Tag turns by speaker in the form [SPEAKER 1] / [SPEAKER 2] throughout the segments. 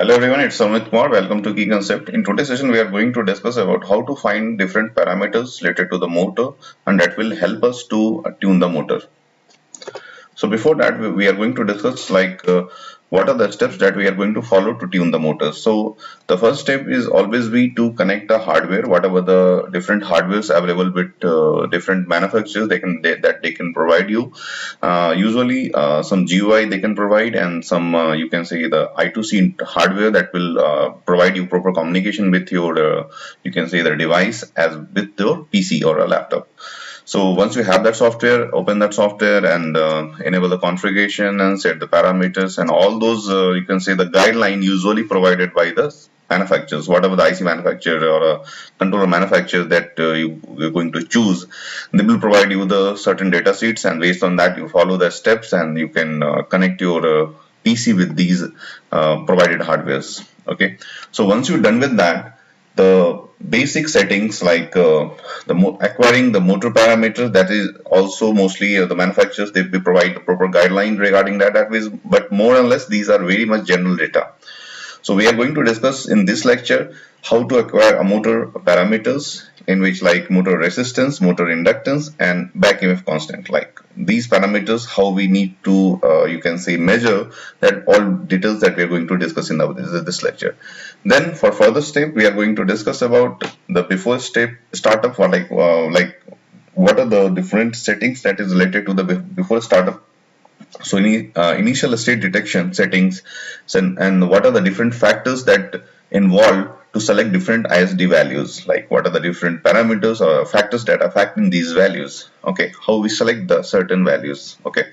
[SPEAKER 1] Hello everyone, it's Samit Kumar. Welcome to Key Concept. In today's session, we are going to discuss about how to find different parameters related to the motor, and that will help us to tune the motor. So before that, we are going to discuss what are the steps that we are going to follow to tune the motor. So the first step is always be to connect the hardware, whatever the different hardwares available with different manufacturers that they can provide you. Usually some GUI they can provide, and some you can say the I2C hardware that will provide you proper communication with your you can say the device as with your PC or a laptop. So once you have that software, open that software and enable the configuration and set the parameters and all those you can say the guideline usually provided by the manufacturers, whatever the IC manufacturer or a controller manufacturer that you're going to choose, they will provide you the certain data sheets, and based on that you follow the steps and you can connect your PC with these provided hardwares. Okay, so once you're done with that, the basic settings like acquiring the motor parameters, that is also mostly the manufacturers they provide the proper guideline regarding that ways, but more or less these are very much general data. So we are going to discuss in this lecture how to acquire a motor parameters, in which like motor resistance, motor inductance, and back EMF constant. Like these parameters, how we need to you can say measure that, all details that we are going to discuss in this lecture. Then for further step, we are going to discuss about the before step startup, for like what are the different settings that is related to the before startup. So initial state detection settings, and what are the different factors that involved to select different ISD values, like what are the different parameters or factors that affect in these values. Okay, how we select the certain values. Okay,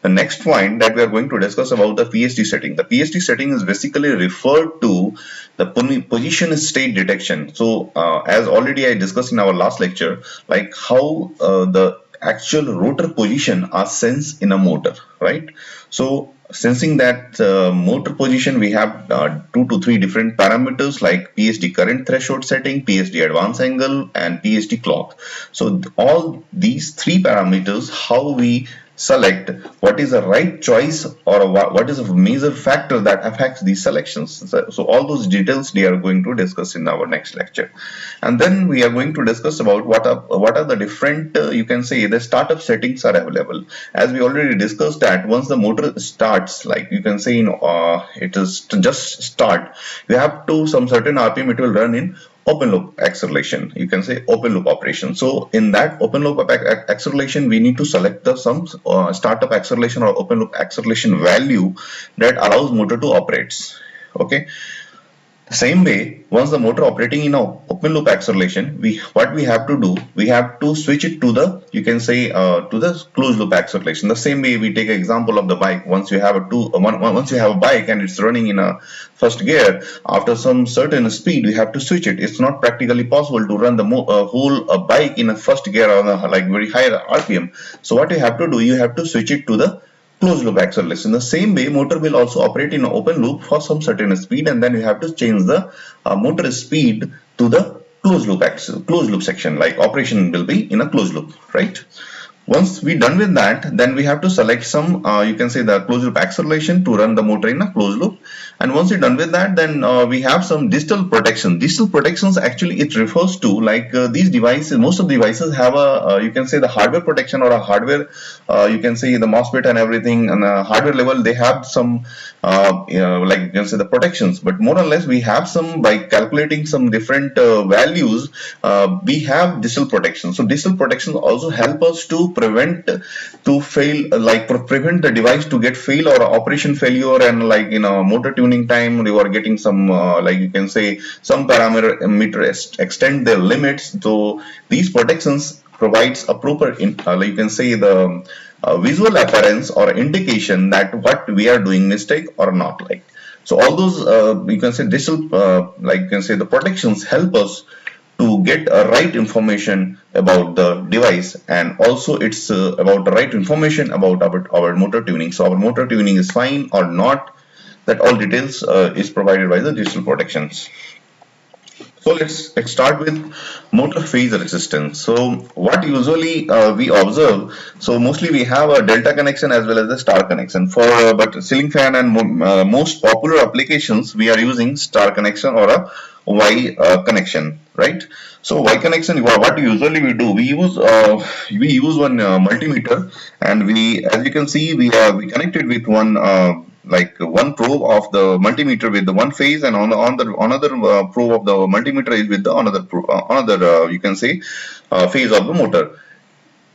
[SPEAKER 1] the next point that we are going to discuss about the PSD setting. The PSD setting is basically referred to the position state detection. So as already I discussed in our last lecture, like how the actual rotor position are sensed in a motor, right? So sensing that motor position, we have 2 to 3 different parameters like PSD current threshold setting, PSD advance angle, and PSD clock. So all these 3 parameters, how we select what is the right choice or what is a major factor that affects these selections. So all those details we are going to discuss in our next lecture. And then we are going to discuss about what are the different you can say the startup settings are available. As we already discussed that once the motor starts, like you can say it is to just start, you have to some certain RPM it will run in open loop acceleration, you can say open loop operation. So in that open loop acceleration, we need to select the some startup acceleration or open loop acceleration value that allows motor to operate. Okay, same way, once the motor operating in a open loop acceleration, what we have to do, we have to switch it to the you can say to the closed loop acceleration. The same way we take an example of the bike. Once you have once you have a bike and it's running in a first gear, after some certain speed, we have to switch it. It's not practically possible to run the whole bike in a first gear on a like very high RPM. So what you have to do, you have to switch it to the closed loop acceleration. The same way, motor will also operate in an open loop for some certain speed, and then you have to change the motor speed to the closed loop section. Like operation will be in a closed loop, right? Once we done with that, then we have to select some you can say the closed loop acceleration to run the motor in a closed loop. And once you're done with that, then we have some digital protection. Digital protections, actually it refers to like these devices, most of the devices have a you can say the hardware protection or a hardware you can say the MOSFET and everything, and hardware level they have some like you can say the protections, but more or less we have some by calculating some different values we have digital protection. So digital protection also help us to prevent to fail prevent the device to get fail or operation failure, and like in a motor tuning time you are getting some like you can say some parameter extend their limits. So these protections provides a proper like you can say the visual appearance or indication that what we are doing mistake or not. Like so all those you can say digital like you can say the protections help us to get a right information about the device, and also it's about the right information about our motor tuning. So our motor tuning is fine or not, that all details is provided by the digital protections. So let's start with motor phase resistance. So what usually we observe, so mostly we have a delta connection as well as a star connection. For but ceiling fan and most popular applications, we are using star connection or a Y connection, right? So Y connection, what usually we do, we use one multimeter, and we, as you can see, we connected with one. Like one probe of the multimeter with the one phase, and on the another probe of the multimeter is with the another you can say phase of the motor.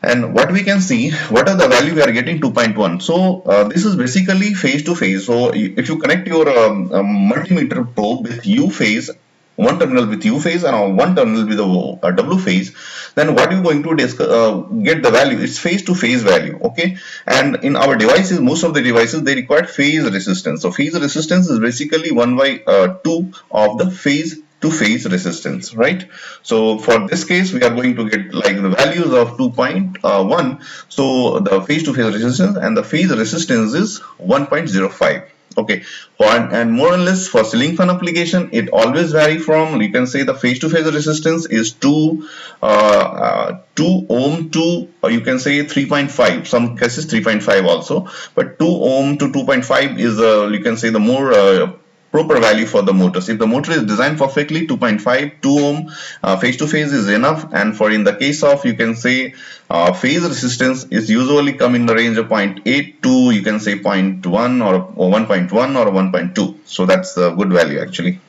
[SPEAKER 1] And what we can see, what are the value we are getting? 2.1. So this is basically phase to phase. So if you connect your multimeter probe with U phase, one terminal with U phase and one terminal with a W phase, then what you're going to get the value, it's phase to phase value. Okay, and in our devices, most of the devices, they require phase resistance. So phase resistance is basically 1 by 2 of the phase to phase resistance, right? So for this case, we are going to get like the values of 2.1. So the phase to phase resistance and the phase resistance is 1.05. Okay, and more or less for ceiling fan application, it always vary from, you can say, the phase to phase resistance is 2 ohm to you can say 3.5, some cases 3.5 also, but 2 ohm to 2.5 is you can say the more proper value for the motors. If the motor is designed perfectly, 2.5, 2 ohm phase to phase is enough. And for in the case of, you can say, phase resistance is usually come in the range of 0.8 to, you can say, 0.1 or 1.1 or 1.2. So that's a good value actually.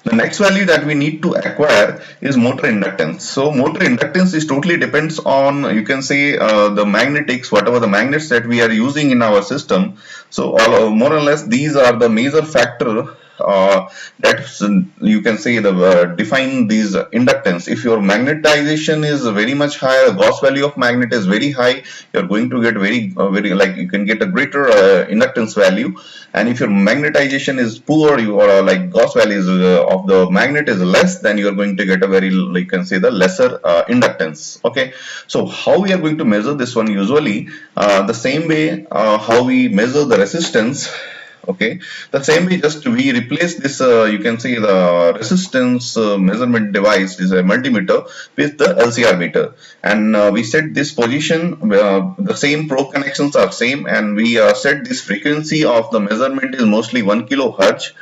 [SPEAKER 1] The next value that we need to acquire is motor inductance. So motor inductance is totally depends on, you can say, the magnetics, whatever the magnets that we are using in our system. So more or less these are the major factor that you can say the define these inductance. If your magnetization is very much higher, Gauss value of magnet is very high, you're going to get very like you can get a greater inductance value. And if your magnetization is poor, you are like Gauss values of the magnet is less, then you're going to get a very, you can say, the lesser inductance. Okay, so how we are going to measure this one? Usually the same way how we measure the resistance. Okay, the same way, just we replace this you can see the resistance measurement device is a multimeter with the LCR meter, and we set this position, the same probe connections are same, and we set this frequency of the measurement is mostly 1 kilohertz.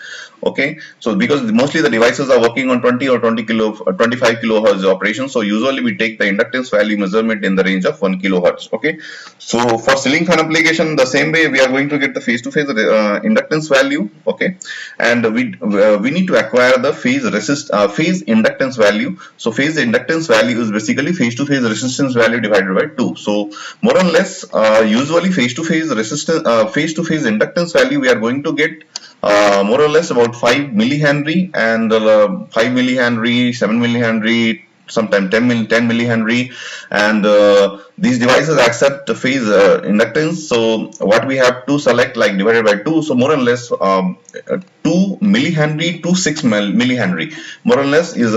[SPEAKER 1] Okay, so because mostly the devices are working on 25 kilohertz operation, so usually we take the inductance value measurement in the range of 1 kilohertz. Okay, so for ceiling fan application, the same way we are going to get the phase to phase inductance value. Okay, and we need to acquire the phase inductance value. So phase inductance value is basically phase to phase resistance value divided by 2. So more or less usually phase to phase inductance value we are going to get more or less about 5 millihenry, and 5 millihenry, 7 millihenry, sometimes 10 millihenry, and these devices accept the phase inductance. So what we have to select, like divided by 2, so more or less 2 millihenry to 6 millihenry more or less is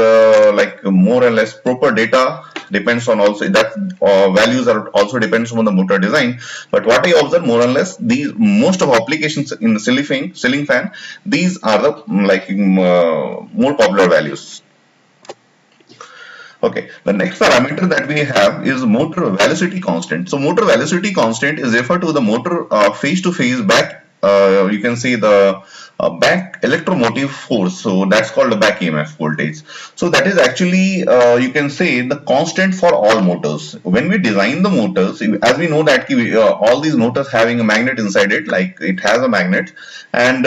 [SPEAKER 1] like more or less proper data. Depends on also that values are also depends on the motor design. But what I observe, more or less these most of applications in the ceiling fan, these are the like more popular values. Okay, the next parameter that we have is motor velocity constant. So motor velocity constant is referred to the motor phase to phase back, you can say the back electromotive force. So that's called the back EMF voltage. So that is actually you can say the constant for all motors. When we design the motors, as we know that all these motors having a magnet inside it, like it has a magnet, and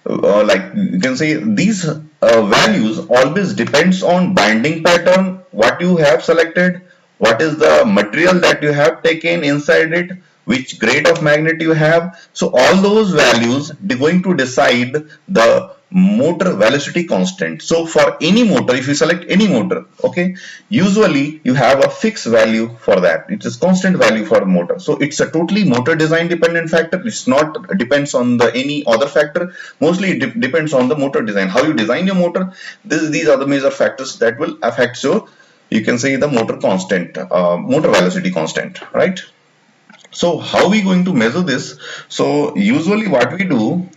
[SPEAKER 1] like you can say these values always depends on binding pattern, what you have selected, what is the material that you have taken inside it, which grade of magnet you have. So all those values they're going to decide the motor velocity constant. So for any motor, if you select any motor, okay, usually you have a fixed value for that. It is constant value for the motor. So it's a totally motor design dependent factor. It's not depends on the any other factor. Mostly it depends on the motor design. How you design your motor. These are the major factors that will affect your, you can say, the motor constant, motor velocity constant, right? So how we going to measure this? So usually what we do,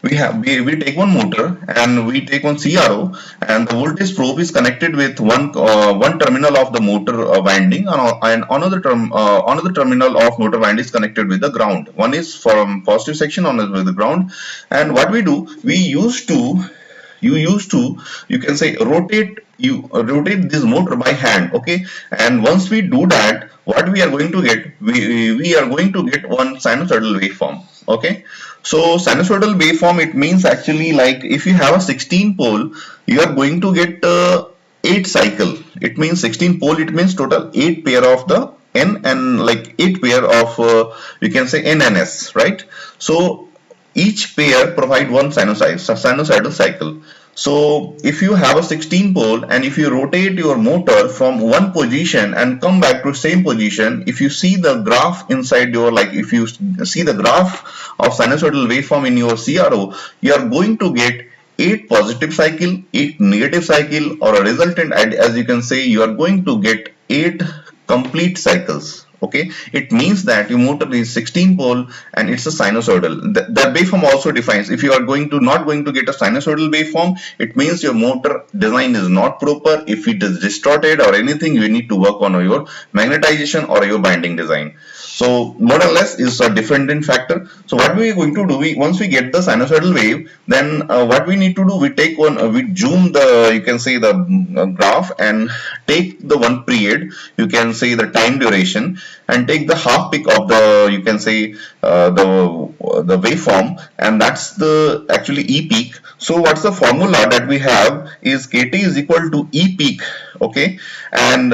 [SPEAKER 1] we take one motor and we take one CRO, and the voltage probe is connected with one terminal of the motor winding, and another terminal of motor winding is connected with the ground. One is from positive section, one is with the ground. And what we do, you can say rotate this motor by hand. Okay, and once we do that, what we are going to get, we are going to get one sinusoidal waveform. Okay, so sinusoidal waveform, it means actually, like if you have a 16 pole, you are going to get 8 cycle. It means 16 pole, it means total 8 pair of the N, and like 8 pair of you can say N and S, right? So each pair provide one sinusoidal cycle. So if you have a 16 pole and if you rotate your motor from one position and come back to same position, if you see the graph inside your, like if you see the graph of sinusoidal waveform in your CRO, you are going to get 8 positive cycle, 8 negative cycle, or a resultant, as you can say, you are going to get 8 complete cycles. Okay, it means that your motor is 16 pole and it's a sinusoidal. That waveform also defines, if you are not going to get a sinusoidal waveform, it means your motor design is not proper. If it is distorted or anything, you need to work on your magnetization or your binding design. So more or less is a dependent factor. So what we are going to do, once we get the sinusoidal wave, then what we need to do, we take one, we zoom the, you can say the graph, and take the one period, you can say the time duration, and take the half peak of the, you can say the waveform, and that's the actually E peak. So what's the formula that we have is KT is equal to E peak. Okay, and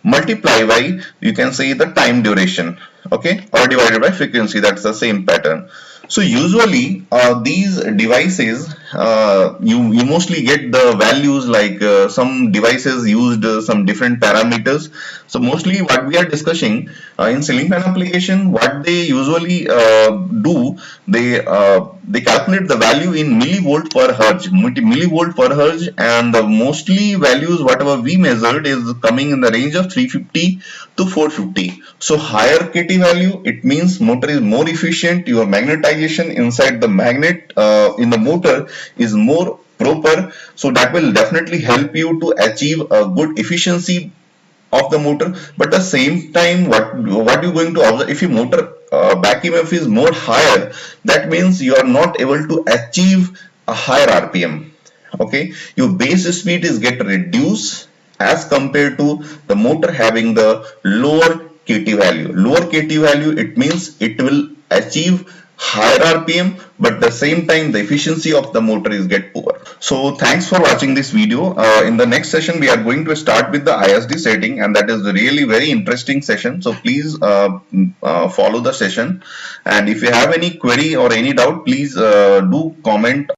[SPEAKER 1] multiply by, you can say, the time duration. Okay, or divided by frequency. That's the same pattern. So usually these devices, you mostly get the values, like some devices used some different parameters. So mostly what we are discussing in ceiling fan application, what they usually do, they calculate the value in millivolt per hertz, millivolt per hertz, and the mostly values whatever we measured is coming in the range of 350 to 450. So higher KT value, it means motor is more efficient, your magnetization inside the magnet in the motor is more proper. So that will definitely help you to achieve a good efficiency of the motor. But at the same time, what you're going to observe, if your motor back EMF is more higher, that means you are not able to achieve a higher RPM. Okay, your base speed is get reduced as compared to the motor having the lower KT value. Lower KT value, it means it will achieve higher RPM, but at the same time the efficiency of the motor is get poor. So thanks for watching this video. In the next session we are going to start with the ISD setting, and that is really very interesting session. So please follow the session, and if you have any query or any doubt, please do comment